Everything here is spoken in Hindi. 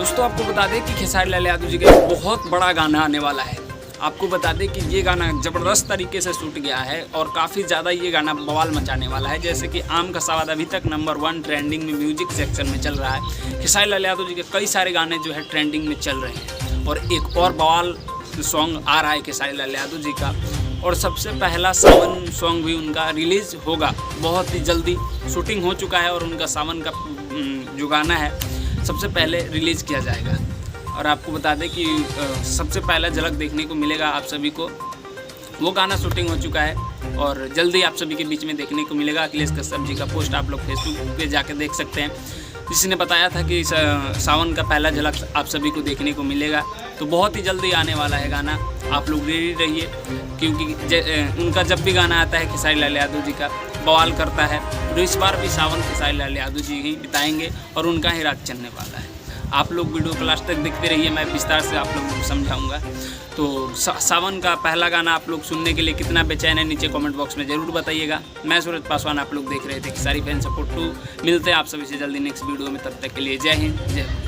दोस्तों आपको बता दें कि खेसारी लाल यादव जी का एक बहुत बड़ा गाना आने वाला है। आपको बता दें कि ये गाना ज़बरदस्त तरीके से शूट गया है और काफ़ी ज़्यादा ये गाना बवाल मचाने वाला है। जैसे कि आम का सवाद अभी तक नंबर 1 ट्रेंडिंग में म्यूजिक सेक्शन में चल रहा है। खेसारी लाल यादव जी के कई सारे गाने जो है ट्रेंडिंग में चल रहे हैं और एक और बवाल सॉन्ग आ रहा है खेसारी लाल यादव जी का। और सबसे पहला सावन सॉन्ग भी उनका रिलीज़ होगा बहुत ही जल्दी। शूटिंग हो चुका है और उनका सावन का जो गाना है सबसे पहले रिलीज़ किया जाएगा। और आपको बता दें कि सबसे पहला झलक देखने को मिलेगा आप सभी को। वो गाना शूटिंग हो चुका है और जल्दी आप सभी के बीच में देखने को मिलेगा। अखिलेश कश्यप जी का पोस्ट आप लोग फेसबुक पे जाके देख सकते हैं, जिसने बताया था कि सावन का पहला झलक आप सभी को देखने को मिलेगा। तो बहुत ही जल्दी आने वाला है गाना, आप लोग रेडी रहिए, क्योंकि उनका जब भी गाना आता है खेसारी लाल यादव जी का बवाल करता है। और इस बार भी सावन खेसारी लाल यादव जी ही बिताएंगे और उनका ही राज चलने वाला है। आप लोग वीडियो को लास्ट तक देखते रहिए, मैं विस्तार से आप लोगों को समझाऊंगा। तो सावन का पहला गाना आप लोग सुनने के लिए कितना बेचैन है, नीचे कमेंट बॉक्स में ज़रूर बताइएगा। मैं सूरज पासवान, आप लोग देख रहे थे खेसारी फैन सपोर्ट 2। मिलते हैं आप सभी से जल्दी नेक्स्ट वीडियो में, तब तक के लिए जय हिंद जय।